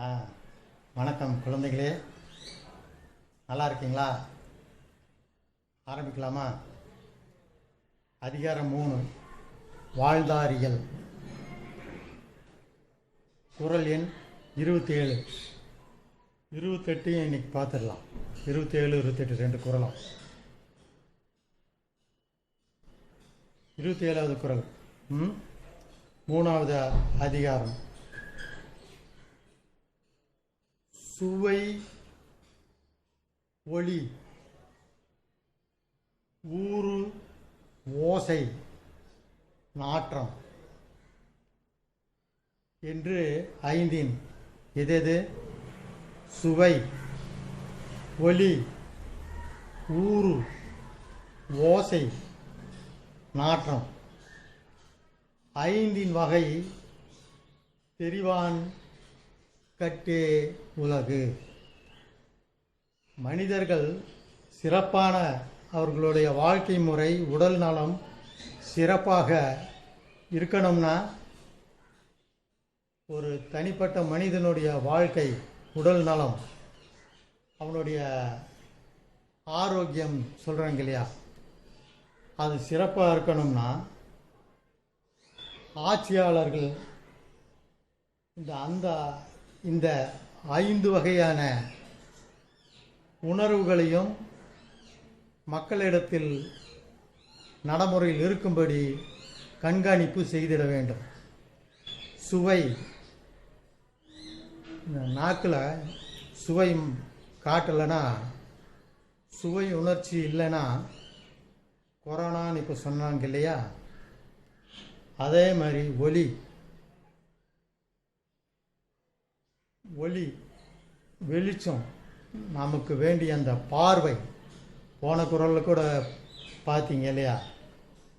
ஆ வணக்கம் குழந்தைகளே, நல்லா இருக்கீங்களா? ஆரம்பிக்கலாமா? அதிகாரம் 3, வாழ்ந்தாரியல். குறள் எண் 27, 28 இன்னைக்கு பார்த்துடலாம். 27, 28 ரெண்டு குறளும். 27வது குறள், 3வது அதிகாரம். சுவை ஒளி ஊறு ஓசை நாற்றம் என்று ஐந்தின் எது? சுவை, ஒளி, ஊறு, ஓசை, நாற்றம். ஐந்தின் வகை தெரிவான் கட்டே உலகு. மனிதர்கள் சிறப்பான அவர்களுடைய வாழ்க்கை முறை, உடல் நலம் சிறப்பாக இருக்கணும்னா, ஒரு தனிப்பட்ட மனிதனுடைய வாழ்க்கை உடல் நலம், அவனுடைய ஆரோக்கியம் சொல்கிறாங்க இல்லையா, அது சிறப்பாக இருக்கணும்னா ஆட்சியாளர்கள் இந்த 5 வகையான உணர்வுகளையும் மக்களிடத்தில் நடைமுறையில் இருக்கும்படி கண்காணிப்பு செய்திட வேண்டும். சுவை, இந்த நாக்கில் சுவை காட்டலைன்னா, சுவை உணர்ச்சி இல்லைன்னா கொரோனான்னு இப்போ சொன்னாங்க இல்லையா, அதே மாதிரி ஒளி வெளிச்சம், நமக்கு வேண்டிய அந்த பார்வை, போன குறளில் கூட பார்த்தீங்க இல்லையா,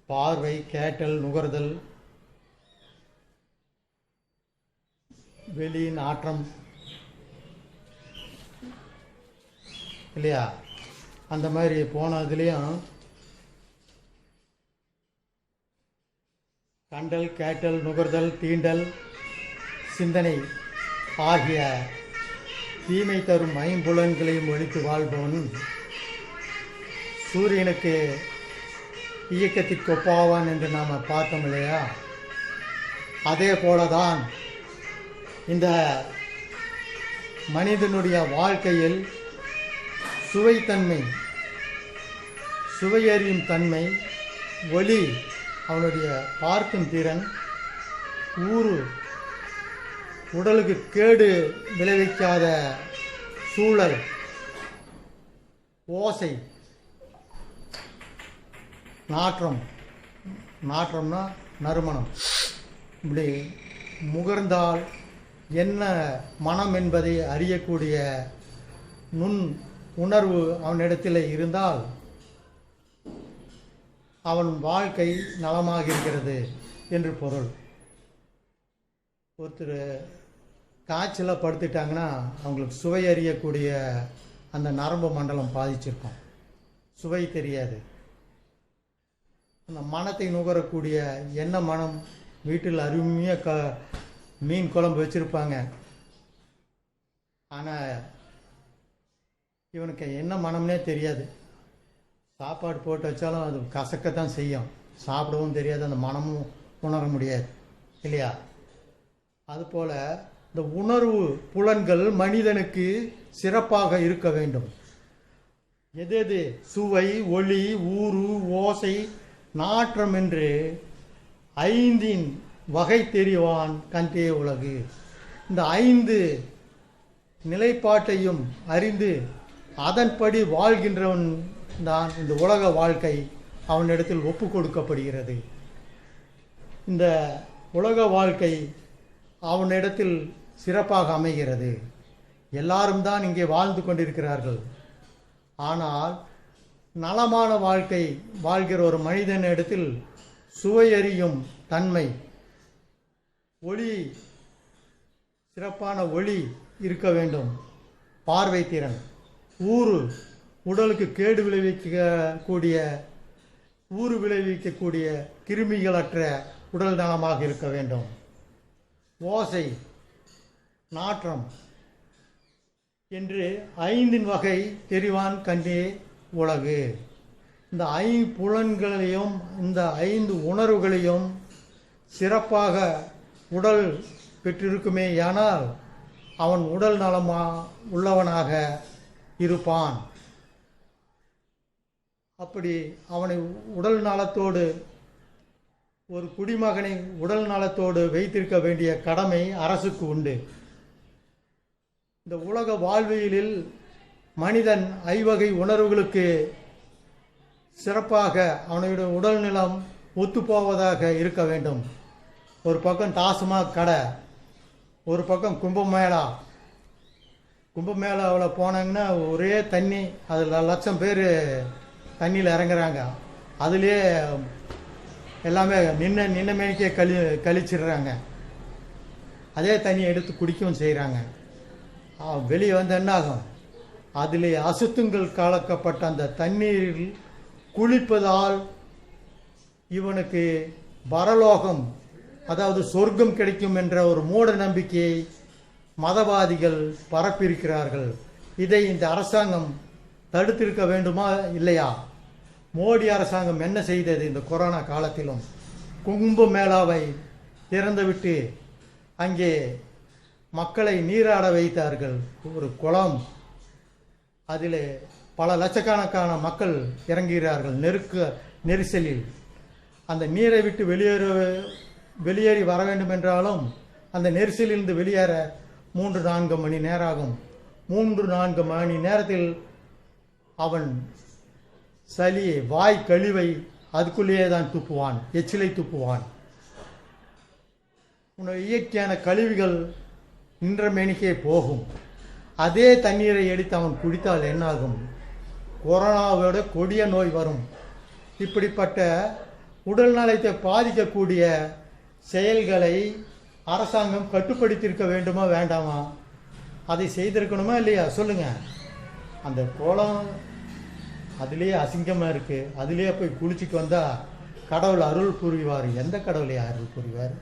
பார்வை, கேட்டல், நுகர்தல், வெளி நாற்றம் இல்லையா, அந்த மாதிரி போனதுலேயும் கண்டல், கேட்டல், நுகர்தல், தீண்டல், சிந்தனை ஆகிய தீமை தரும் ஐம்புலன்களையும் ஒழித்து வாழ்பவன் சூரியனுக்கு இயக்கத்திற்கு ஒப்பாவான் என்று நாம் பார்த்தோம் இல்லையா. அதே போலதான் இந்த மனிதனுடைய வாழ்க்கையில் சுவைத்தன்மை, சுவையறியும் தன்மை, ஒளி, அவனுடைய பார்க்கும் திறன், ஊறு, உடலுக்கு கேடு விளைவிக்காத சூழல், ஓசை, நாற்றம்னா நறுமணம், இப்படி முகர்ந்தால் என்ன மனம் என்பதை அறியக்கூடிய நுண் உணர்வு அவனிடத்தில் இருந்தால் அவன் வாழ்க்கை நலமாக இருக்கிறது என்று பொருள். ஒருத்தர் காய்ச்சலாக படுத்துட்டாங்கன்னா அவங்களுக்கு சுவை அறியக்கூடிய அந்த நரம்பு மண்டலம் பாதிச்சிருக்கும், சுவை தெரியாது. அந்த மனத்தை நுகரக்கூடிய என்ன மனம், வீட்டில் அருமையாக மீன் குழம்பு வச்சுருப்பாங்க, ஆனால் இவனுக்கு என்ன மனம்னே தெரியாது. சாப்பாடு போட்டு வச்சாலும் அது கசக்கத்தான் செய்யும், சாப்பிடவும் தெரியாது, அந்த மனமும் உணர முடியாது இல்லையா. அதுபோல் இந்த உணர்வு புலன்கள் மனிதனுக்கு சிறப்பாக இருக்க வேண்டும். எது சுவை, ஒளி, ஊறு, ஓசை, நாற்றம் என்று 5 வகை தெரிவான் கண்டே உலகு. இந்த 5 நிலைப்பாட்டையும் அறிந்து அதன்படி வாழ்கின்றவன் தான் இந்த உலக வாழ்க்கை அவனிடத்தில் ஒப்பு கொடுக்கப்படுகிறது. இந்த உலக வாழ்க்கை அவனிடத்தில் சிறப்பாக அமைகிறது. எல்லாரும் தான் இங்கே வாழ்ந்து கொண்டிருக்கிறார்கள். ஆனால் நலமான வாழ்க்கை வாழ்கிற ஒரு மனிதனிடத்தில் சுவையறியும் தன்மை, ஒளி, சிறப்பான ஒளி இருக்க வேண்டும், பார்வை திறன், ஊறு, உடலுக்கு கேடு விளைவிக்கக்கூடிய கிருமிகளற்ற உடல் நலமாக இருக்க வேண்டும், ஓசை, நாற்றம், என்று ஐந்தின் வகை தெரிவான் கண்டே உலகு. இந்த ஐம்புலன்களையும் இந்த 5 உணர்வுகளையும் சிறப்பாக உடல் பெற்றிருக்குமேயானால் அவன் உடல் நலமா உள்ளவனாக இருப்பான். அப்படி அவனை உடல் நலத்தோடு ஒரு குடிமகனை உடல் நலத்தோடு வைத்திருக்க வேண்டிய கடமை அரசுக்கு உண்டு. இந்த உலக வாழ்வியலில் மனிதன் 5 வகை உணர்வுகளுக்கு சிறப்பாக அவனுடைய உடல் நலம் ஒத்துப்போவதாக இருக்க வேண்டும். ஒரு பக்கம் டாஸ்மாக் கடை, ஒரு பக்கம் கும்பமேளாவில் போனாங்கன்னா ஒரே தண்ணி, அதில் லட்சம் பேர் தண்ணியில் இறங்குறாங்க. அதுலேயே எல்லாமே நின்ன மேனிக்கே கழிச்சிடுறாங்க. அதே தண்ணியை எடுத்து குடிக்கவும் செய்கிறாங்க. வெளியே வந்து என்ன ஆகும்? அதிலே அசுத்தங்கள் கலக்கப்பட்ட அந்த தண்ணீரில் குளிப்பதால் இவனுக்கு பரலோகம், அதாவது சொர்க்கம் கிடைக்கும் என்ற ஒரு மூட நம்பிக்கையை மதவாதிகள் பரப்பியிருக்கிறார்கள். இதை இந்த அரசாங்கம் தடுத்திருக்க வேண்டுமா இல்லையா? மோடி அரசாங்கம் என்ன செய்தது? இந்த கொரோனா காலத்திலும் கும்பமேளாவை திறந்துவிட்டு அங்கே மக்களை நீராட வைத்தார்கள். ஒரு குளம், அதில் பல லட்சக்கணக்கான மக்கள் இறங்குகிறார்கள் நெரிசலில். அந்த நீரை விட்டு வெளியேறி வர வேண்டும் என்றாலும் அந்த நெரிசலிலிருந்து வெளியேற 3-4 மணி நேரம் ஆகும். 3-4 மணி நேரத்தில் அவன் சளியை, வாய் கழிவை அதுக்குள்ளேயே தான் துப்புவான், எச்சிலை துப்புவான். உன்னுடைய இயற்கையான கழிவுகள் நின்ற மேனிக்கே போகும். அதே தண்ணீரை எடுத்து அவன் குடித்தால் என்னாகும்? கொரோனாவோட கொடிய நோய் வரும். இப்படிப்பட்ட உடல் நலத்தை பாதிக்கக்கூடிய செயல்களை அரசாங்கம் கட்டுப்படுத்தியிருக்க வேண்டுமா வேண்டாமா? அதை செய்திருக்கணுமா இல்லையா? சொல்லுங்க. அந்த குளம் அதுலேயே அசிங்கமாக இருக்குது, அதுலேயே போய் குளிச்சுட்டு வந்தால் கடவுள் அருள் புரிவார். எந்த கடவுளையா அருள் புரிவார்?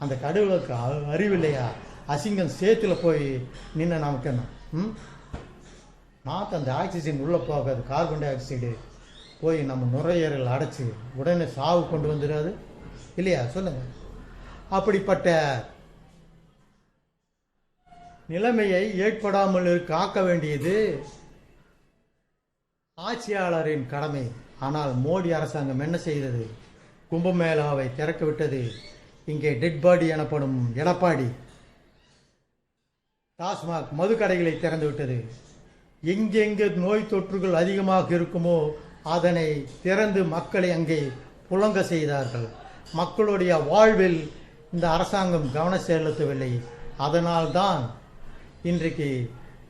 அந்த கடவுளுக்கு அறிவில்லையா? அசிங்கம் சேத்துல போய் நின்று நமக்கு என்ன? நாற்று அந்த ஆக்சிஜன் உள்ளே போகாது, கார்பன் டை ஆக்சைடு போய் நம்ம நுரையீரல் அடைச்சி உடனே சாவு கொண்டு வந்துடாது இல்லையா? சொல்லுங்கள். அப்படிப்பட்ட நிலைமையை ஏற்படாமல் காக்க வேண்டியது ஆட்சியாளரின் கடமை. ஆனால் மோடி அரசாங்கம் என்ன செய்தது? கும்பமேளாவை திறக்க விட்டது. இங்கே டெட் பாடி எனப்படும் எடப்பாடி டாஸ்மாக் மதுக்கடைகளை திறந்து விட்டது. எங்கெங்கே நோய் தொற்றுகள் அதிகமாக இருக்குமோ அதனை திறந்து மக்களை அங்கே புழங்க செய்தார்கள். மக்களுடைய வாழ்வில் இந்த அரசாங்கம் கவனம் செலுத்தவில்லை. அதனால்தான் இன்றைக்கு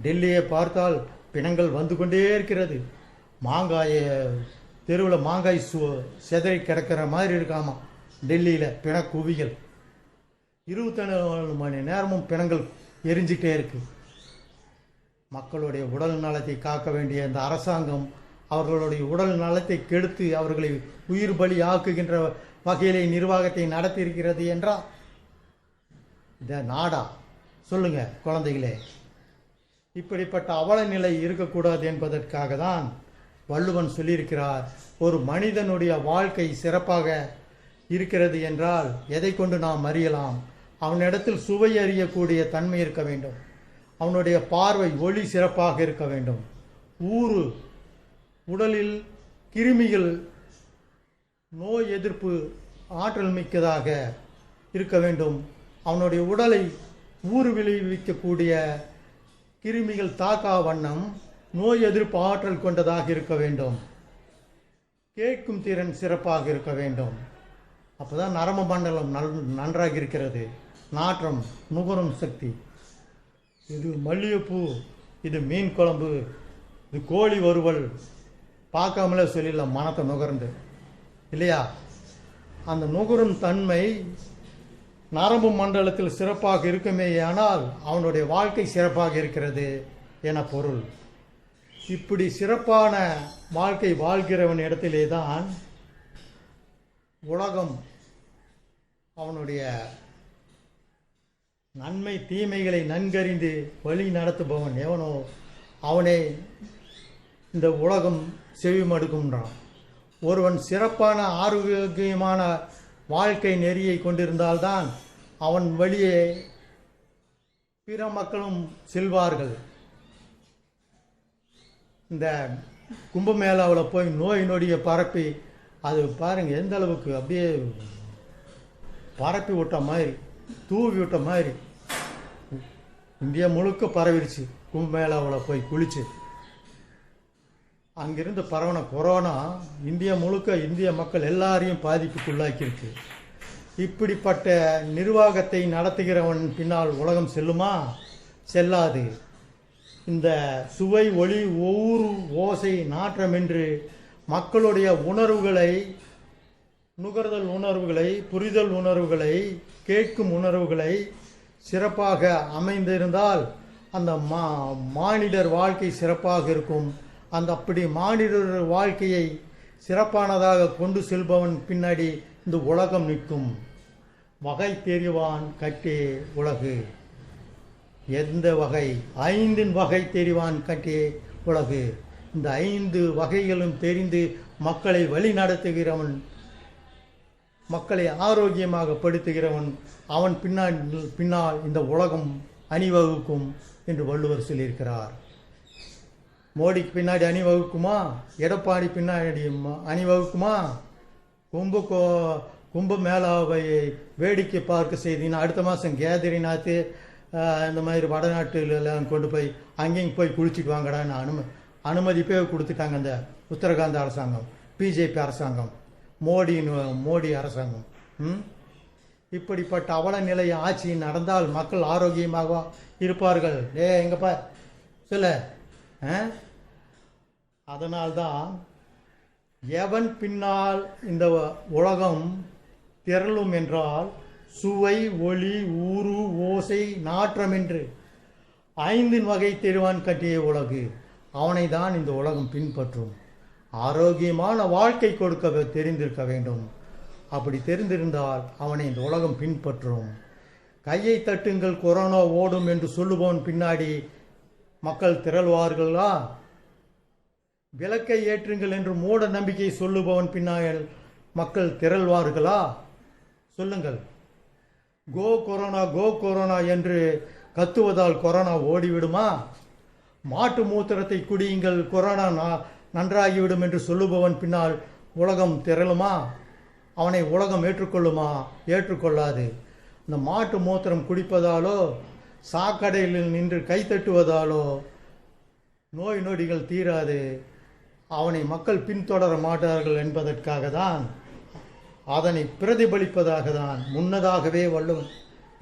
டெல்லியை பார்த்தால் பிணங்கள் வந்து கொண்டே இருக்கிறது. தெருவில் மாங்காய் செதறி கிடக்கிற மாதிரி இருக்காமா டெல்லியில் பிண குவிகள். 24 மணி நேரமும் பிணங்கள் எரிஞ்சிட்டே இருக்கு. மக்களுடைய உடல் நலத்தை காக்க வேண்டிய இந்த அரசாங்கம் அவர்களுடைய உடல் நலத்தை கெடுத்து அவர்களை உயிர் பலி ஆக்குகின்ற வகையிலே நிர்வாகத்தை நடத்தியிருக்கிறது என்றால் இந்த நாடா? சொல்லுங்க குழந்தைகளே. இப்படிப்பட்ட அவல நிலை இருக்கக்கூடாது என்பதற்காக தான் வள்ளுவன் சொல்லியிருக்கிறார், ஒரு மனிதனுடைய வாழ்க்கை சிறப்பாக இருக்கிறது என்றால் எதை கொண்டு நாம் அறியலாம்? அவனிடத்தில் சுவை அறியக்கூடிய தன்மை இருக்க வேண்டும். அவனுடைய பார்வை ஒளி சிறப்பாக இருக்க வேண்டும். உடலில் கிருமிகள் நோய் எதிர்ப்பு ஆற்றல் மிக்கதாக இருக்க வேண்டும். அவனுடைய உடலை விளைவிக்கக்கூடிய கிருமிகள் தாக்கா வண்ணம் நோய் எதிர்ப்பு ஆற்றல் கொண்டதாக இருக்க வேண்டும். கேட்கும் திறன் சிறப்பாக இருக்க வேண்டும். அப்போதான் நரம்பு மண்டலம் நன்றாக இருக்கிறது. நாற்றம், நுகரும் சக்தி. இது மல்லிகைப்பூ, இது மீன் குழம்பு, இது கோழி வறுவல் பார்க்காமலே சொல்லிடலாம் மனத்தை நுகர்ந்து இல்லையா? அந்த நுகரும் தன்மை நரம்பு மண்டலத்தில் சிறப்பாக இருக்குமேயானால் அவனுடைய வாழ்க்கை சிறப்பாக இருக்கிறது என பொருள். இப்படி சிறப்பான வாழ்க்கை வாழ்கிறவன் இடத்திலே தான் உலகம் அவனுடைய நன்மை தீமைகளை நன்கறிந்து வழி நடத்துபவன் எவனோ அவனே இந்த உலகம் செவிமடுக்கும்ன்றான். ஒருவன் சிறப்பான ஆரோக்கியமான வாழ்க்கை நெறியை கொண்டிருந்தால்தான் அவன் வழியே பிற மக்களும் செல்வார்கள். இந்த கும்பமேளாவில் போய் நோய் நொடியை பரப்பி அது பாருங்கள் எந்த அளவுக்கு அப்படியே பரப்பி விட்ட மாதிரி தூவி விட்ட மாதிரி இந்தியா முழுக்க பரவிடுச்சு. கும்பமேளாவில் போய் குளிச்சு அங்கிருந்து பரவன கொரோனா இந்தியா முழுக்க இந்திய மக்கள் எல்லாரையும் பாதிப்புக்குள்ளாக்கியிருக்கு. இப்படிப்பட்ட நிர்வாகத்தை நடத்துகிறவன் பின்னால் உலகம் செல்லுமா? செல்லாது. இந்த சுவை ஒளி ஒவ்வொரு ஓசை நாற்றம் என்று மக்களுடைய உணர்வுகளை, நுகர்தல் உணர்வுகளை, புரிதல் உணர்வுகளை, கேட்கும் உணர்வுகளை சிறப்பாக அமைந்திருந்தால் அந்த மானிடர் வாழ்க்கை சிறப்பாக இருக்கும். அந்த அப்படி மானிடர் வாழ்க்கையை சிறப்பானதாக கொண்டு செல்பவன் பின்னாடி இந்த உலகம் நிற்கும். வகை தெரிவான் கட்டே உலகு. எந்த வகை? 5 வகை தெரிவான் கட்டே உலகு. இந்த 5 வகைகளும் தெரிந்து மக்களை வழி நடத்துகிறவன், மக்களை ஆரோக்கியமாக படுத்துகிறவன், அவன் பின்னால் இந்த உலகம் அணிவகுக்கும் என்று வள்ளுவர் சொல்லியிருக்கிறார். மோடிக்கு பின்னாடி அணிவகுக்குமா? எடப்பாடி பின்னாடி அணிவகுக்குமா? கும்பமேளாவை வேடிக்கை பார்க்க செய்தீங்கன்னா அடுத்த மாதம் கேதரிநாத்து இந்த மாதிரி வடநாட்டுலாம் கொண்டு போய் அங்கேயும் போய் குளிச்சுட்டு வாங்கடான்னு அனுமதிப்பே கொடுத்துட்டாங்க அந்த உத்தரகாண்ட் அரசாங்கம், பிஜேபி அரசாங்கம், மோடி அரசாங்கம். இப்படிப்பட்ட அவல நிலை ஆட்சி நடந்தால் மக்கள் ஆரோக்கியமாக இருப்பார்கள். எங்கப்பா சொல்ல. அதனால்தான் எவன் பின்னால் இந்த உலகம் திரளும் என்றால் சுவை ஒளி ஊறு ஓசை நாற்றம் என்று 5 வகை தெரிவான் கட்டிய உலகு. அவனை தான் இந்த உலகம் பின்பற்றும். ஆரோக்கியமான வாழ்க்கை கொடுக்க தெரிந்திருக்க வேண்டும். அப்படி தெரிந்திருந்தால் அவனை இந்த உலகம் பின்பற்றும். கையை தட்டுங்கள் கொரோனா ஓடும் என்று சொல்லுபவன் பின்னாடி மக்கள் திரள்வார்களா? விளக்கை ஏற்றுங்கள் என்று மூட நம்பிக்கை சொல்லுபவன் பின்னால் மக்கள் திரள்வார்களா? சொல்லுங்கள். கோ கொரோனா என்று கத்துவதால் கொரோனா ஓடிவிடுமா? மாட்டு மூத்திரத்தை குடியுங்கள் கொரோனா நன்றாகிவிடும் என்று சொல்லுபவன் பின்னால் உலகம் திரளுமா? அவனை உலகம் ஏற்றுக்கொள்ளுமா? ஏற்றுக்கொள்ளாது. இந்த மாட்டு மூத்திரம் குடிப்பதாலோ சாக்கடையில் நின்று கைத்தட்டுவதாலோ நோய் நொடிகள் தீராது. அவனை மக்கள் பின்தொடர மாட்டார்கள் என்பதற்காக தான், அதனை பிரதிபலிப்பதாக தான் முன்னதாகவே வள்ளுவன்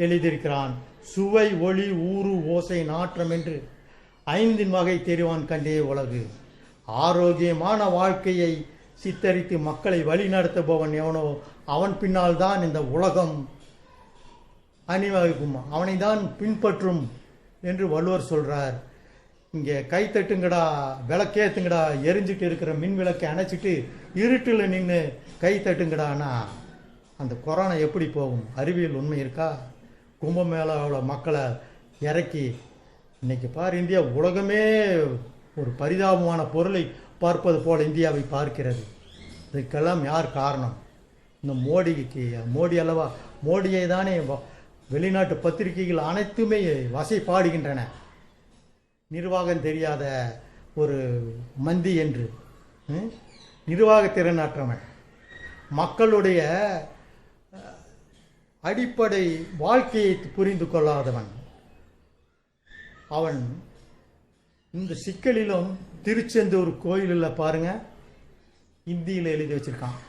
எழுதியிருக்கிறான். சுவை ஒளி ஊறு ஓசை நாற்றம் என்று 5 வகை தெரிவான் கண்டே உலகு. ஆரோக்கியமான வாழ்க்கையை சித்தரித்து மக்களை வழி நடத்துபவன் எவனோ அவன் பின்னால் தான் இந்த உலகம் அணிவகுக்கும், அவனை தான் பின்பற்றும் என்று வள்ளுவர் சொல்றார். இங்கே கைத்தட்டுங்கடா, விளக்கேத்துங்கடா, எரிஞ்சிட்டு இருக்கிற மின் விளக்கை அணைச்சிட்டு இருட்டில் நின்று கைத்தட்டுங்கடானா அந்த கொரோனா எப்படி போகும்? அறிவியல் உண்மை இருக்கா? கும்பமேளாவில் மக்களை இறக்கி இன்னைக்கு பார், இந்தியா உலகமே ஒரு பரிதாபமான பொருளை பார்ப்பது போல் இந்தியாவை பார்க்கிறது. இதுக்கெல்லாம் யார் காரணம்? இந்த மோடி அல்லவா? மோடியை தானே வெளிநாட்டு பத்திரிகைகள் அனைத்துமே வசைப்பாடுகின்றன. நிர்வாகம் தெரியாத ஒரு மந்தி என்று, நிர்வாக திறனற்றவன், மக்களுடைய அடிப்படை வாழ்க்கையை புரிந்து கொள்ளாதவன் அவன். இந்த சிக்கலிலும் திருச்செந்தூர் கோயிலில் பாருங்க, இந்தியில் எழுதி வச்சிருக்கான்.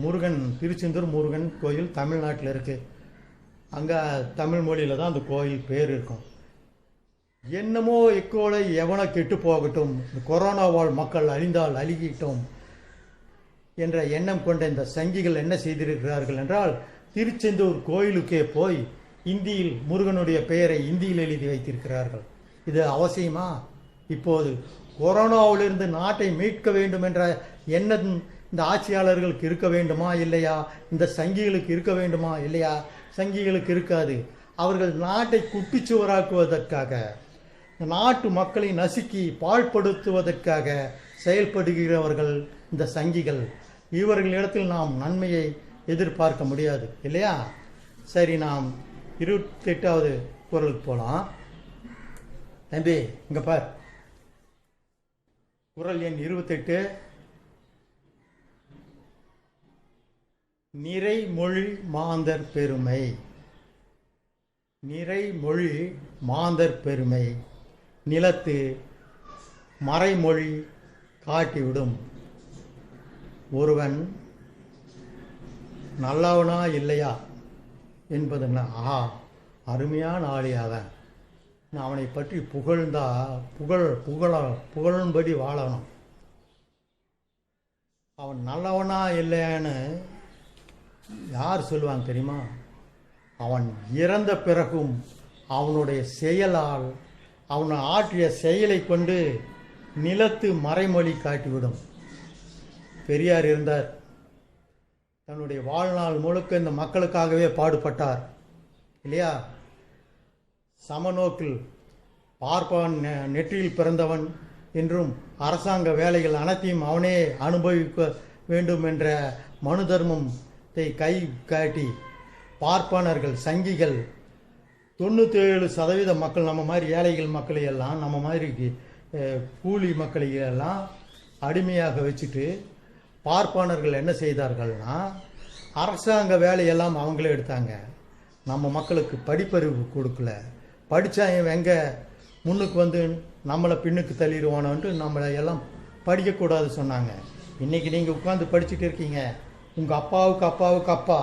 முருகன், திருச்செந்தூர் முருகன் கோயில் தமிழ்நாட்டில் இருக்கு. அங்கே தமிழ் மொழியில் தான் அந்த கோயில் பேர் இருக்கும். என்னமோ எக்கோலை எவனோ கெட்டு போகட்டும், இந்த கொரோனாவால் மக்கள் அழிந்தால் அழுகிட்டோம் என்ற எண்ணம் கொண்ட இந்த சங்கிகள் என்ன செய்திருக்கிறார்கள் என்றால், திருச்செந்தூர் கோயிலுக்கே போய் இந்தியில் முருகனுடைய பெயரை இந்தியில் எழுதி வைத்திருக்கிறார்கள். இது அவசியமா? இப்போது கொரோனாவிலிருந்து நாட்டை மீட்க வேண்டும் என்ற எண்ணம் இந்த ஆட்சியாளர்களுக்கு இருக்க வேண்டுமா இல்லையா? இந்த சங்கிகளுக்கு இருக்க வேண்டுமா இல்லையா? சங்கிகளுக்கு இருக்காது. அவர்கள் நாட்டை குட்டிச்சுவராக்குவதற்காக, நாட்டு மக்களை நசுக்கி பாழ்படுத்துவதற்காக செயல்படுகிறவர்கள் இந்த சங்கிகள். இவர்களிடத்தில் நாம் நன்மையை எதிர்பார்க்க முடியாது இல்லையா? சரி, நாம் 28வது குறளுக்கு போகலாம். தம்பி இங்கே பார், குறள் எண் 28. நிறைமொழி மாந்தர் பெருமை. நிறைமொழி மாந்தர் பெருமை நிலத்து மறைமொழி காட்டிவிடும். ஒருவன் நல்லவனா இல்லையா என்பதுன்னா, ஆஹா அருமையான ஆளி அவன், அவனை பற்றி புகழ்ந்தா புகழும்படி வாழணும். அவன் நல்லவனா இல்லையான்னு யார் சொல்லுவாங்க தெரியுமா? அவன் இறந்த பிறகும் அவனுடைய செயலால், அவன் ஆற்றிய செயலை கொண்டு நிலத்து மறைமொழி காட்டிவிடும். பெரியார் இருந்தார், தன்னுடைய வாழ்நாள் முழுக்க இந்த மக்களுக்காகவே பாடுபட்டார் இல்லையா? சமநோக்கில் பார்ப்பான் நெற்றியில் பிறந்தவன் என்றும் அரசாங்க வேலைகள் அனைத்தையும் அவனே அனுபவிக்க வேண்டும் என்ற மனு தர்மத்தை கை காட்டி பார்ப்பானர்கள், சங்கிகள் 97% மக்கள், நம்ம மாதிரி ஏழைகள் மக்களை எல்லாம், நம்ம மாதிரி கூலி மக்களை எல்லாம் அடிமையாக வச்சுட்டு பார்ப்பானர்கள் என்ன செய்தார்கள்னா, அரசாங்க வேலையெல்லாம் அவங்களே எடுத்தாங்க. நம்ம மக்களுக்கு படிப்பறிவு கொடுக்கல. படித்தா எங்கே முன்னுக்கு வந்து நம்மளை பின்னுக்கு தள்ளிடுவானோன்ட்டு நம்மளை எல்லாம் படிக்கக்கூடாது சொன்னாங்க. இன்றைக்கி நீங்கள் உட்காந்து படிச்சுட்டு இருக்கீங்க, உங்கள் அப்பாவுக்கு அப்பா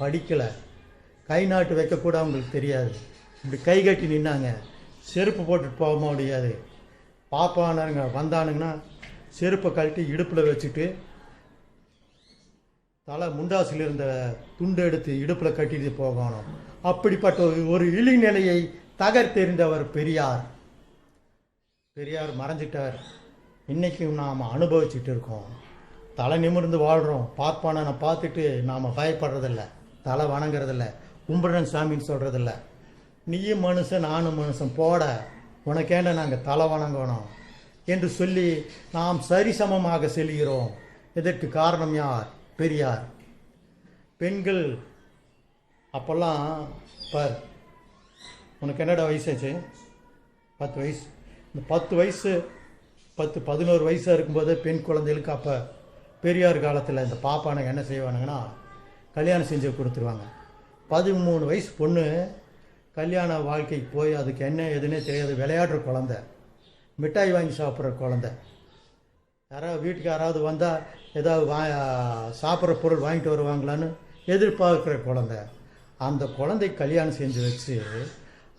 படிக்கலை, கை நாட்டு வைக்கக்கூட அவங்களுக்கு தெரியாது. இப்படி கை கட்டி நின்னாங்க, செருப்பு போட்டுட்டு போக முடியாது. பாப்பானாருங்க வந்தானுங்கன்னா செருப்பை கழட்டி இடுப்பில் வச்சுட்டு, தலை முண்டாசில் இருந்த துண்டு எடுத்து இடுப்பில் கட்டிட்டு போகணும். அப்படிப்பட்ட ஒரு இழிநிலையை தகர்த்தெறிந்தவர் பெரியார். பெரியார் மறைஞ்சிட்டார். இன்றைக்கும் நாம் அனுபவிச்சுட்டு இருக்கோம். தலை நிமிர்ந்து வாழ்கிறோம். பார்ப்பானை பார்த்துட்டு நாம் பயப்படுறதில்ல, தலை வணங்குறதில்ல, கும்பிடுறன் சாமின்னு சொல்கிறதில்ல. நீயும் மனுஷன் நானும் மனுஷன், போட உனக்கேண்ட நாங்கள் தலை வணங்கணும் என்று சொல்லி நாம் சரிசமமாக செல்கிறோம். இதற்கு காரணம் யார்? பெரியார். பெண்கள் அப்போல்லாம் பார், உனக்கு என்னடா வயசாச்சு? 10 வயசு. இந்த 10 வயசு 11 வயசாக இருக்கும்போது பெண் குழந்தைகளுக்கு அப்போ பெரியார் காலத்தில் இந்த பாப்பானுங்க என்ன செய்வானுங்கன்னா, கல்யாணம் செஞ்சு கொடுத்துருவாங்க. 13 வயசு பொண்ணு கல்யாண வாழ்க்கைக்கு போய் அதுக்கு என்ன எதுன்னே தெரியாது, விளையாடுற குழந்த, மிட்டாய் வாங்கி சாப்பிட்ற குழந்த. யாராவது வீட்டுக்கு யாராவது வந்தால் ஏதாவது சாப்பிட்ற பொருள் வாங்கிட்டு வருவாங்களான்னு எதிர்பார்க்குற குழந்த. அந்த குழந்தை கல்யாணம் செஞ்சு வச்சு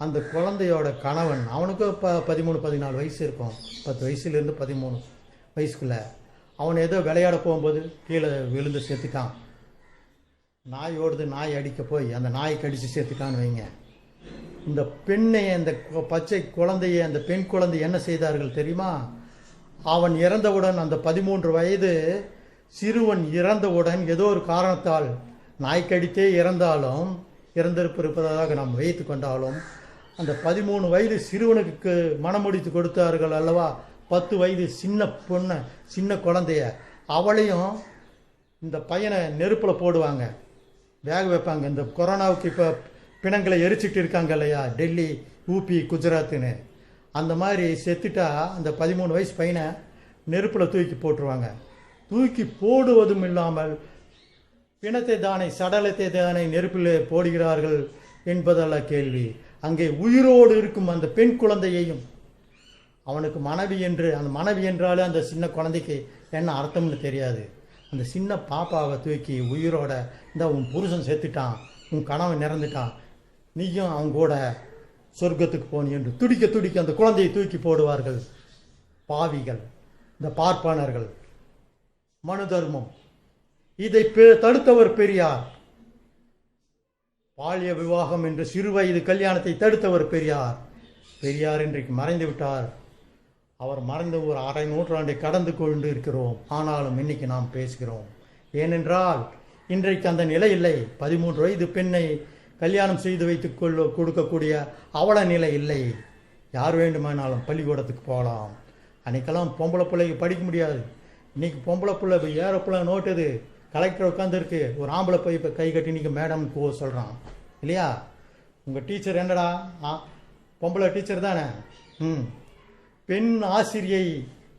அந்த குழந்தையோட கணவன், அவனுக்கு 13-14 வயசு இருக்கும், 10 வயசுலேருந்து 13 வயசுக்குள்ளே, அவன் ஏதோ விளையாட போகும்போது கீழே விழுந்து செத்துட்டான். நாய் ஓடுது, நாய் அடிக்க போய் அந்த நாயை கடித்து செத்துட்டான்னு வைங்க. இந்த பெண்ணை, அந்த பச்சை குழந்தையை, அந்த பெண் குழந்தை என்ன செய்தார்கள் தெரியுமா? அவன் இறந்தவுடன், அந்த 13 வயது சிறுவன் இறந்தவுடன், ஏதோ ஒரு காரணத்தால் நாய்க்கடித்தே இறந்திருப்பதாக நாம் வைத்து கொண்டாலும், அந்த 13 வயது சிறுவனுக்கு மனமுடித்து கொடுத்தார்கள் அல்லவா? 10 வயது சின்ன பொண்ணை, சின்ன குழந்தைய, அவளையும் இந்த பையனை நெருப்பில் போடுவாங்க, வேக வைப்பாங்க. இந்த கொரோனாவுக்கு இப்போ பிணங்களை எரிச்சிட்டு இருக்காங்க இல்லையா, டெல்லி, ஊபி, குஜராத்துன்னு, அந்த மாதிரி செத்துட்டா அந்த 13 வயசு பையனை நெருப்பில் தூக்கி போட்டுருவாங்க. தூக்கி போடுவதும் இல்லாமல் பிணத்தை தானே, சடலத்தை தானே நெருப்பில் போடுகிறார்கள் என்பதல்ல கேள்வி. அங்கே உயிரோடு இருக்கும் அந்த பெண் குழந்தையையும், அவனுக்கு மனைவி என்று, அந்த மனைவி என்றாலே அந்த சின்ன குழந்தைக்கு என்ன அர்த்தம்னு தெரியாது, அந்த சின்ன பாப்பாவை தூக்கி உயிரோட, இந்த உன் புருஷன் செத்துட்டான், உன் கணவன் இறந்துட்டான், நீயும் அவங்க கூட சொர்க்கத்துக்கு போனி என்று துடிக்க துடிக்க அந்த குழந்தையை தூக்கி போடுவார்கள் பாவிகள், இந்த பார்ப்பானர்கள். மனு தர்மம் இதை தடுத்தவர் பெரியார். பாலிய விவாகம் என்ற சிறுவயது கல்யாணத்தை தடுத்தவர் பெரியார். பெரியார் இன்றைக்கு மறைந்து விட்டார். அவர் மறைந்த ஒரு அரை நூற்றாண்டை கடந்து கொண்டு இருக்கிறோம். ஆனாலும் இன்னைக்கு நாம் பேசுகிறோம். ஏனென்றால் இன்றைக்கு அந்த நிலை இல்லை. 13 வயது பெண்ணை கல்யாணம் செய்து வைத்து கொடுக்கக்கூடிய அவல நிலை இல்லை. யார் வேண்டுமானாலும் பள்ளிக்கூடத்துக்கு போகலாம். அன்றைக்கெல்லாம் பொம்பளை பிள்ளைக்கு படிக்க முடியாது. இன்றைக்கி பொம்பளை பிள்ளை ஏரோப்ளேன் நோட்டுது, கலெக்டர் உட்காந்துருக்கு, ஒரு ஆம்பளை போய் இப்போ கை கட்டி இன்றைக்கி மேடம் போக சொல்கிறான் இல்லையா? உங்கள் டீச்சர் என்னடா? பொம்பளை டீச்சர் தானே. பெண் ஆசிரியை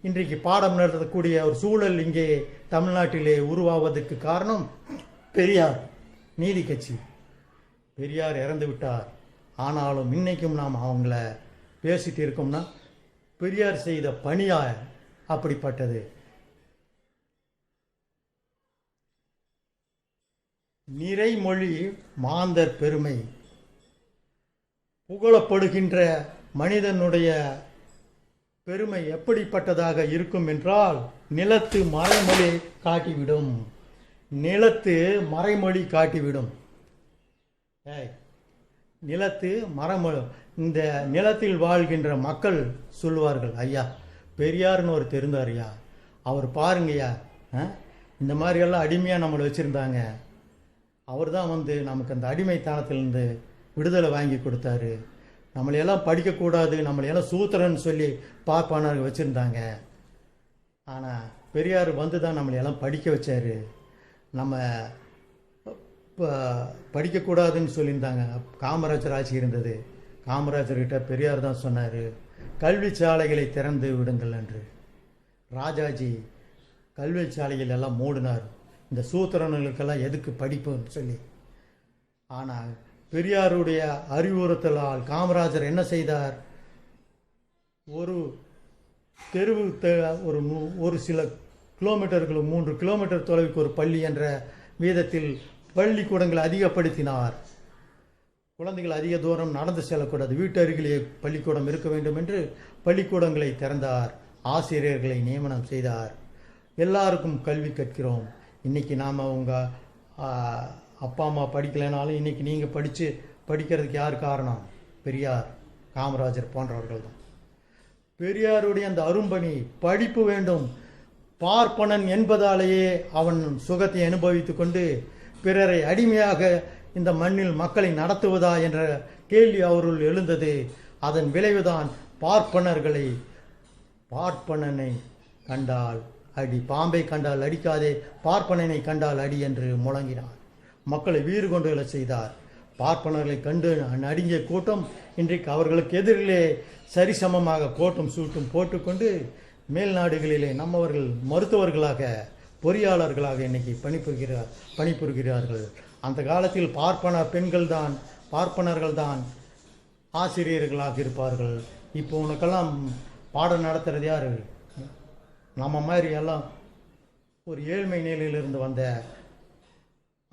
இன்றைக்கு பாடம் நடத்தக்கூடிய ஒரு சூழல் இங்கே தமிழ்நாட்டிலே உருவாவதற்கு காரணம் பெரியார் நீதி கட்சி. பெரியார் இறந்து விட்டார். ஆனாலும் இன்னைக்கும் நாம் அவங்கள பேசிட்டு இருக்கோம்னா பெரியார் செய்த பணியா அப்படிப்பட்டது. நிறைமொழி மாந்தர் பெருமை. புகழப்படுகின்ற மனிதனுடைய பெருமை எப்படிப்பட்டதாக இருக்கும் என்றால் நிலத்து மறைமொழி காட்டிவிடும். நிலத்து மறைமொழி காட்டிவிடும். நிலத்து மரமொழி. இந்த நிலத்தில் வாழ்கின்ற மக்கள் சொல்லுவார்கள், ஐயா பெரியார்னு ஒரு தெரிந்தார் ஐயா, அவர் பாருங்கய்யா, இந்த மாதிரியெல்லாம் அடிமையாக நம்மளை வச்சுருந்தாங்க, அவர் தான் வந்து நமக்கு அந்த அடிமைத்தனத்திலிருந்து விடுதலை வாங்கி கொடுத்தாரு, நம்மளையெல்லாம் படிக்கக்கூடாது, நம்மளையெல்லாம் சூத்திரன்னு சொல்லி பார்ப்பானார்கள் வச்சுருந்தாங்க. ஆனால் பெரியார் வந்து தான் நம்மளையெல்லாம் படிக்க வச்சார். நம்ம படிக்கக்கூடாதுன்னு சொல்லியிருந்தாங்க. காமராஜர் ஆட்சி இருந்தது. காமராஜர்கிட்ட பெரியார் தான் சொன்னார், கல்வி சாலைகளை திறந்து விடுங்கள் என்று. ராஜாஜி கல்வி சாலைகள் எல்லாம் மூடினார், இந்த சூத்திரனுக்கெல்லாம் எதுக்கு படிப்புன்னு சொல்லி. ஆனால் பெரியாருடைய அறிவுறுத்தலால் காமராஜர் என்ன செய்தார்? ஒரு தெருவு ஒரு சில கிலோமீட்டர்கள் 3 கிலோமீட்டர் தொலைவுக்கு ஒரு பள்ளி என்ற வீதத்தில் பள்ளிக்கூடங்களை அதிகப்படுத்தினார். குழந்தைகள் அதிக தூரம் நடந்து செல்லக்கூடாது, வீட்டு அருகிலேயே பள்ளிக்கூடம் இருக்க வேண்டும் என்று பள்ளிக்கூடங்களை திறந்தார். ஆசிரியர்களை நியமனம் செய்தார். எல்லாருக்கும் கல்வி கற்கிறோம். இன்றைக்கி நாம் உங்கள் அப்பா அம்மா படிக்கலைனாலும் இன்றைக்கி நீங்கள் படிக்கிறதுக்கு யார் காரணம்? பெரியார், காமராஜர் போன்றவர்கள் தான். பெரியாருடைய அந்த அரும்பணி, படிப்பு வேண்டும். பார்ப்பனன் என்பதாலேயே அவன் சுகத்தை அனுபவித்து கொண்டு பிறரை அடிமையாக இந்த மண்ணில் மக்களை நடத்துவதா என்ற கேள்வி அவருள் எழுந்தது. அதன் விளைவுதான் பார்ப்பனனை கண்டால் அடி, பாம்பை கண்டால் அடிக்காதே, பார்ப்பனனை கண்டால் அடி என்று முழங்கினார். மக்களை வீறு கொண்டு செய்தார். பார்ப்பனர்களை கண்டு நடுங்கிய கூட்டம் இன்றைக்கு அவர்களுக்கு எதிரிலே சரிசமமாக கோட்டும் சூட்டும் போட்டுக்கொண்டு மேல் நாடுகளிலே நம்மவர்கள் மருத்துவர்களாக, பொறியாளர்களாக இன்னைக்கு பணிபுரிகிறார்கள். அந்த காலத்தில் பார்ப்பனர்கள் தான் ஆசிரியர்களாக இருப்பார்கள். இப்போ உனக்கெல்லாம் பாடம் நடத்துறது யார்? நம்ம மாதிரி எல்லாம் ஒரு ஏழ்மை நிலையிலிருந்து வந்த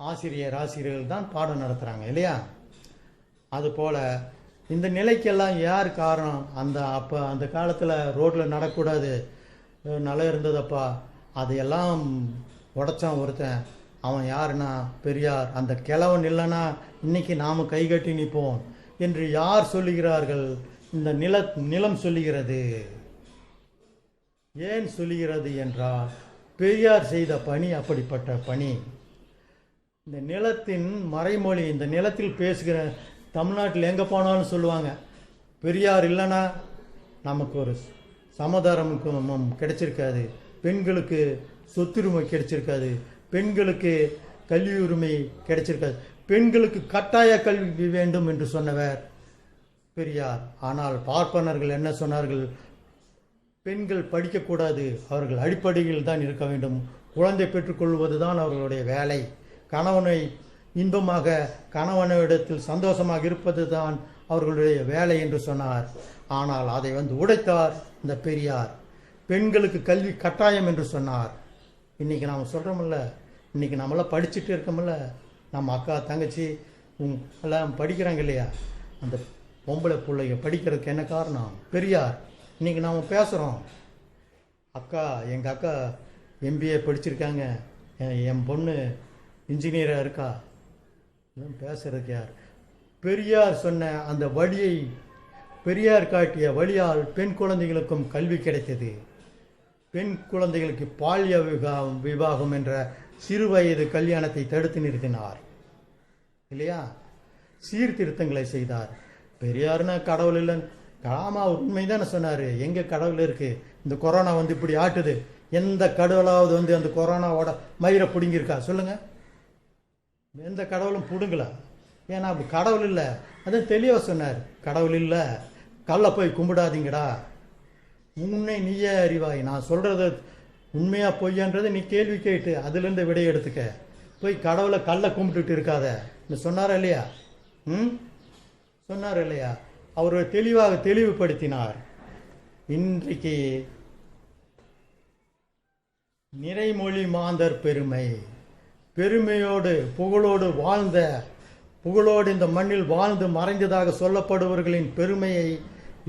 ஆசிரியர்கள் தான் பாடம் நடத்துகிறாங்க இல்லையா? அதுபோல் இந்த நிலைக்கெல்லாம் யார் காரணம்? அந்த காலத்தில் ரோட்டில் நடக்கூடாது, நல்லா இருந்ததப்பா, அதையெல்லாம் உடைச்சான் ஒருத்தன். அவன் யாருன்னா பெரியார். அந்த கிழவன் இல்லைன்னா இன்னைக்கு நாம் கைகட்டி நிற்போம் என்று யார் சொல்லுகிறார்கள்? இந்த நிலம் சொல்லுகிறது. ஏன் சொல்லுகிறது என்றால் பெரியார் செய்த பணி அப்படிப்பட்ட பணி. இந்த நிலத்தின் மறைமொழி, இந்த நிலத்தில் பேசுகிற தமிழ்நாட்டில் எங்கே போனாலும் சொல்லுவாங்க, பெரியார் இல்லைன்னா நமக்கு ஒரு சமாதானம் கிடைச்சிருக்காது, பெண்களுக்கு சொத்துரிமை கிடைச்சிருக்காது, பெண்களுக்கு கல்வி உரிமை கிடைச்சிருக்காது, பெண்களுக்கு கட்டாய கல்வி வேண்டும் என்று சொன்னவர் பெரியார். ஆனால் பார்ப்பனர்கள் என்ன சொன்னார்கள்? பெண்கள் படிக்கக்கூடாது, அவர்கள் அடிப்படையில் தான் இருக்க வேண்டும், குழந்தை பெற்றுக்கொள்வது தான் அவர்களுடைய வேலை, கணவனை இன்பமாக, கணவனிடத்தில் சந்தோஷமாக இருப்பது தான் அவர்களுடைய வேலை என்று சொன்னார். ஆனால் அதை உடைத்தார் இந்த பெரியார். பெண்களுக்கு கல்வி கட்டாயம் என்று சொன்னார். இன்றைக்கி நாம் சொல்கிறோமில்ல, இன்றைக்கி நம்மளாம் படிச்சுட்டு இருக்கோமில்ல, நம்ம அக்கா தங்கச்சி எல்லாம் படிக்கிறாங்க இல்லையா? அந்த பொம்பளை பிள்ளைங்க படிக்கிறதுக்கு என்ன காரணம்? பெரியார். இன்றைக்கி நாம் பேசுகிறோம், எங்கள் அக்கா MBA படிச்சிருக்காங்க, என் பொண்ணு இன்ஜினியராக இருக்கா, பேசுறதுக்கு யார்? பெரியார் சொன்ன அந்த வழியை, பெரியார் காட்டிய வழியால் பெண் குழந்தைகளுக்கும் கல்வி கிடைத்தது. பெண் குழந்தைகளுக்கு பால்ய விவாகம் என்ற சிறு வயது கல்யாணத்தை தடுத்து நிறுத்தினார் இல்லையா? சீர்திருத்தங்களை செய்தார். பெரியார்னா கடவுள் இல்லைன்னு அவர் உண்மைதானே சொன்னார். எங்கே கடவுள் இருக்குது? இந்த கொரோனா வந்து இப்படி ஆட்டுது. எந்த கடவுளாவது வந்து அந்த கொரோனாவோட மயிரை பிடுங்கியிருக்கா சொல்லுங்கள்? எந்த கடவுளும் பிடுங்கல. ஏன்னா அப்படி கடவுள் இல்லை. அதான் தெளிவாக சொன்னார். கடவுள் இல்லை, கல்ல போய் கும்பிடாதீங்கடா, உன்னை நீயே அறிவாய். நான் சொல்கிறது உண்மையாக பொய்யான்றதை நீ கேள்வி கேட்டு அதுலேருந்து விடை எடுத்துக்க. போய் கடவுளை கல்லை கும்பிட்டுட்டு இருக்காத. சொன்னாரா இல்லையா? சொன்னார் இல்லையா? அவர் தெளிவாக தெளிவுபடுத்தினார். இன்றைக்கு நிறைமொழி மாந்தர் பெருமையோடு புகழோடு இந்த மண்ணில் வாழ்ந்து மறைந்ததாக சொல்லப்படுபவர்களின் பெருமையை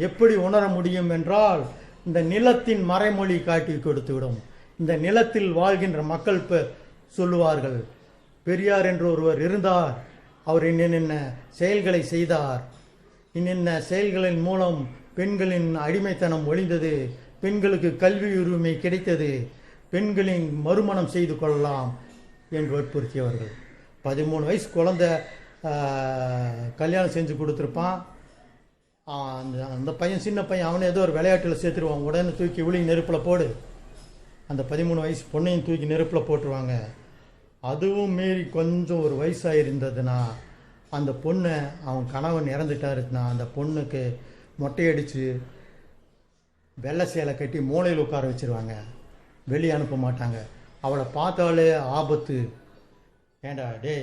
எப்படி உணர முடியும் என்றால், இந்த நிலத்தின் மறைமொழி காட்டி கொடுத்துவிடும். இந்த நிலத்தில் வாழ்கின்ற மக்கள் சொல்லுவார்கள், பெரியார் என்று ஒருவர் இருந்தார், அவர் இன்னென்ன செயல்களை செய்தார், இன்னென்ன செயல்களின் மூலம் பெண்களின் அடிமைத்தனம் ஒழிந்தது, பெண்களுக்கு கல்வி உரிமை கிடைத்தது, பெண்களின் மறுமணம் செய்து கொள்ளலாம் என்று வற்புறுத்தியவர்கள். 13 வயசு குழந்தை கல்யாணம் செஞ்சு கொடுத்துருப்பான். அந்த பையன், சின்ன பையன், அவனை ஏதோ ஒரு விளையாட்டில் சேர்த்துருவான். உடனே தூக்கி விழி நெருப்பில் போடு. அந்த 13 வயசு பொண்ணையும் தூக்கி நெருப்பில் போட்டுருவாங்க. அதுவும் மீறி கொஞ்சம் ஒரு வயசாக இருந்ததுன்னா அந்த பொண்ணை, அவன் கணவன் இறந்துட்டாருன்னா அந்த பொண்ணுக்கு மொட்டையடித்து வெள்ளை சேலை கட்டி மூளையில் உட்கார வச்சுருவாங்க. வெளியே அனுப்ப மாட்டாங்க. அவளை பார்த்தாலே ஆபத்து. ஏண்டா டே,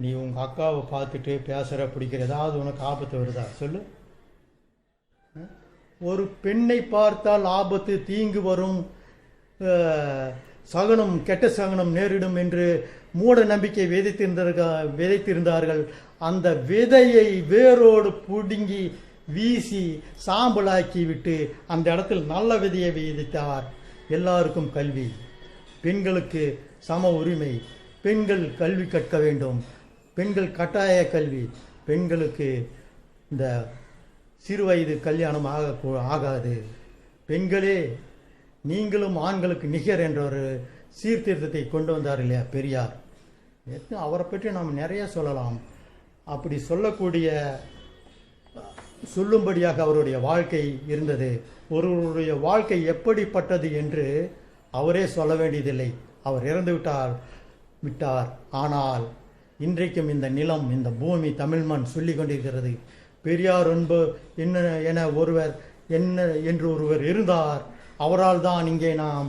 நீ உங்கள் அக்காவை பார்த்துட்டு பேசுகிற பிடிக்கிற ஏதாவது உனக்கு ஆபத்து வருதா சொல்லு? ஒரு பெண்ணை பார்த்தால் ஆபத்து, தீங்கு வரும், சகுனம், கெட்ட சகுனம் நேரிடும் என்று மூட நம்பிக்கை விதைத்திருந்தார்கள். அந்த விதையை வேரோடு பிடுங்கி வீசி சாம்பலாக்கி விட்டு அந்த இடத்தில் நல்ல விதையை விதைத்தார். எல்லாருக்கும் கல்வி, பெண்களுக்கு சம உரிமை, பெண்கள் கல்வி கற்க வேண்டும், பெண்கள் கட்டாய கல்வி, பெண்களுக்கு இந்த சிறுவயது கல்யாணம் ஆகாது, பெண்களே நீங்களும் ஆண்களுக்கு நிகர் என்ற ஒரு சீர்திருத்தத்தை கொண்டு வந்தார் இல்லையா பெரியார். அவரை பற்றி நாம் நிறைய சொல்லலாம். அப்படி சொல்லும்படியாக அவருடைய வாழ்க்கை இருந்தது. ஒருவருடைய வாழ்க்கை எப்படிப்பட்டது என்று அவரே சொல்ல வேண்டியதில்லை. அவர் இறந்து விட்டார். ஆனால் இன்றைக்கும் இந்த நிலம், இந்த பூமி, தமிழ் மண் சொல்லி கொண்டிருக்கிறது. பெரியார் என்று ஒருவர் இருந்தார். அவரால் தான் இங்கே நாம்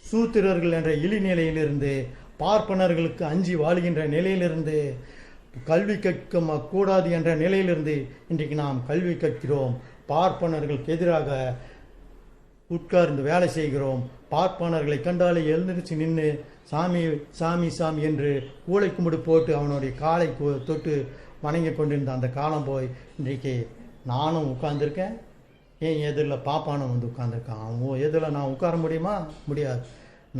சூத்திரர்கள் என்ற இழிநிலையிலிருந்து, பார்ப்பனர்களுக்கு அஞ்சி வாழ்கின்ற நிலையிலிருந்து, கல்வி கற்க கூடாது என்ற நிலையிலிருந்து இன்றைக்கு நாம் கல்வி கற்கிறோம். பார்ப்பனர்களுக்கு எதிராக உட்கார்ந்து வேலை செய்கிறோம். பார்ப்பனர்களை கண்டாலே எழுந்திருச்சு நின்று சாமி சாமி சாமி என்று கூளை கும்பிடு போட்டு அவனுடைய காலை தொட்டு வணங்கி கொண்டிருந்த அந்த காலம் போய் இன்றைக்கு நானும் உட்கார்ந்துருக்கேன். ஏன் எதிரில் பாப்பானும் வந்து உட்காந்துருக்கான். அவன் எதிரில் நான் உட்கார முடியுமா? முடியாது.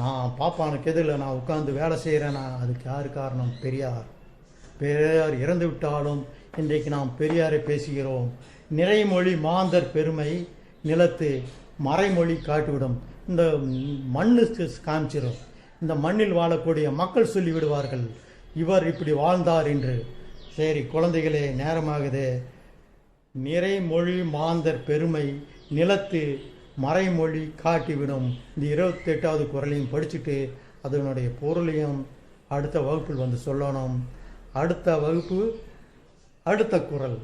நான் பாப்பானுக்கு எதிரில் நான் உட்கார்ந்து வேலை செய்கிறேன்னா அதுக்கு யார் காரணம்? பெரியார் இறந்து விட்டாலும் இன்றைக்கு நாம் பெரியாரை பேசுகிறோம். நிறைமொழி மாந்தர் பெருமை நிலத்து மறைமொழி காட்டிவிடும். இந்த மண்ணுக்கு காமிச்சிடும். இந்த மண்ணில் வாழக்கூடிய மக்கள் சொல்லி விடுவார்கள், இவர் இப்படி வாழ்ந்தார் என்று. சரி குழந்தைகளே, நேரமாகுது. நிறைமொழி மாந்தர் பெருமை நிலத்து மறைமொழி காட்டிவிடும். இந்த 28வது குறளையும் படிச்சுட்டு அதனுடைய பொருளையும் அடுத்த வகுப்பில் வந்து சொல்லணும். அடுத்த வகுப்பு அடுத்த குறள்.